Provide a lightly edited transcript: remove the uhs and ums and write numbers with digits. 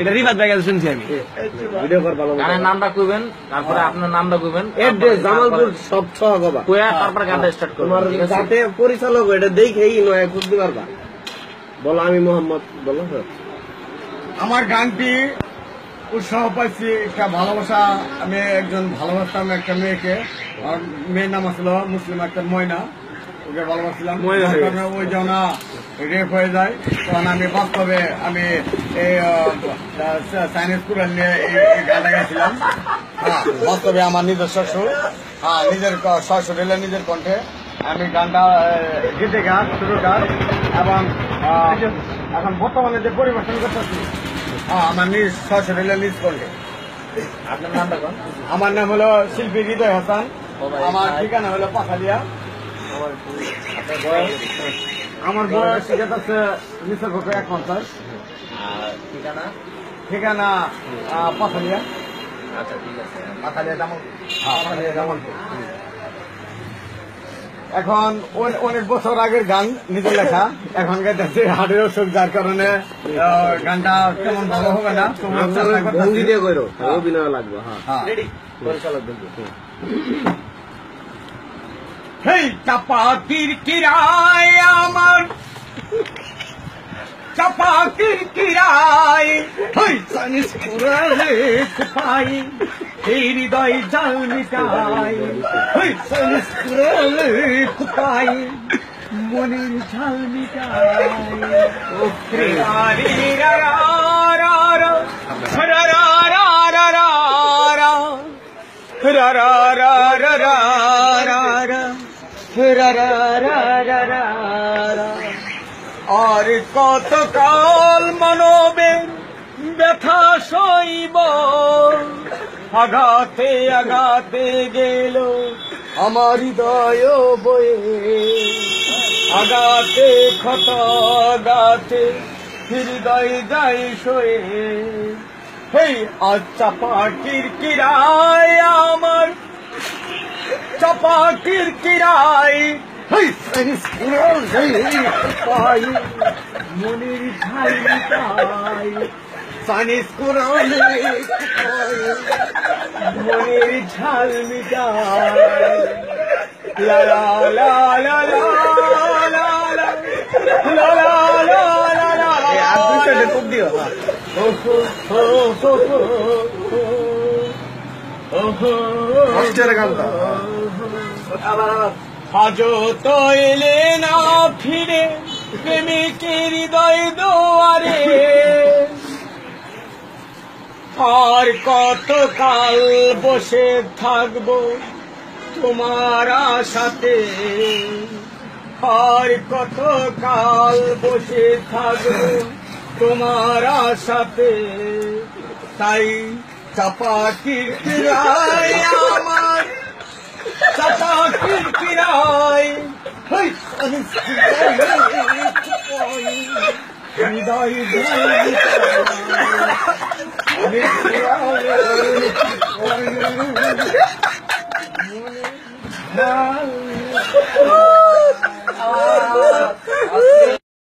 এটা রিফাত ভাই কাছে শুনছি আমি। ভিডিও কর ভালো গানের নামটা কইবেন, তারপরে আপনার নামটা কইবেন, এড্রেস জামালপুর সব ছগবা কইয়া তারপর গানটা স্টার্ট করবেন। তোমার যাতে পরিচালক এটা দেখেই নয় খুঁজতে পারবা। বলো আমি মোহাম্মদ, বলো। আমার গানটি উৎসাহ পাইছি একটা ভালোবাসা, আমি একজন ভালোবাসতাম একটা মেয়েকে, আর মেয়ের নাম আসলো মুসলিম একটা ময়না, ওকে ভালোবাসছিলাম। ওই যখন রেপ হয়ে যায় তখন আমি বাস্তবে আমি এই চাইনিজ কুরান নিয়ে এই গানটা গাইছিলাম। হ্যাঁ, বাস্তবে আমার নিজের শ্বশুর, হ্যাঁ নিজের শ্বশুর এলে নিজের কণ্ঠে আমি গানটা গীতে গান, শুরু গান, এবং এখন বর্তমানে যে পরিবেশন করতেছি আমার নিজ শ্বশুর এলে নিজ কণ্ঠে। আপনার নামটা কোন? আমার নাম হলো শিল্পী হৃদয় হাসান, আমার ঠিকানা হলো পাখালিয়া। আমার বয়স ঠিক আছে নিচের পক্ষে 51। ঠিকানা পাখালিয়া। আচ্ছা ঠিক আছে। পাখালিয়া যেমন, পাখালিয়া যেমন। এখন অনেক বছর আগের গান নিজে লেখা, এখন গাইতেছে হার্টের অসুখ, যার কারণে গানটা তেমন ভালো হবে না। ভঙ্গি দিয়ে কইরো, অভিনয় লাগবে। হ্যাঁ পরিচালক বলবো। হেই চাপাতির কিরায় আমার, চাপাতির কিরায়, হেই চাইনিজ কুরালে কুপাই, এই হৃদয় জাল মিটাই, হেই চাইনিজ কুরালে কুপাই, মনের ঝাল মিটাই। ও প্রিয়ারি রা রা রা রা রা রা রা রা রা রা রা রা রা রা আর কতকাল মানবের ব্যথা সইব, আঘাতে আঘাতে গেল আমার হৃদয় বয়ে, আঘাতে ক্ষত আঘাতে হৃদয় যাই সয়ে। হেই আজ চাপাটির কিরায় আমার, চাপাটির কিরায়, হেই চাইনিজ কুরালে কুপাই, মনের ঝাল মিটাই, চাইনিজ কুরালে কুপাই, মনের ঝাল মিটাই। লা লা লা লা লা লা লা লা লা লা লা। আর দুই সাইডে কোপ দিও। কষ্টের গানটা আজও তো এলে না ফিরে প্রেমিকের হৃদয় দুয়ারে, আর কতকাল বসে থাকবো তোমার আশাতে, আর কতকাল বসে থাকবো তোমার আশাতে। তাই চাপাটির কিরায় আমার, চাপাটির কিরায়, হেই চাইনিজ কুরালে কুপাই, হৃদয় জাল মিটাই।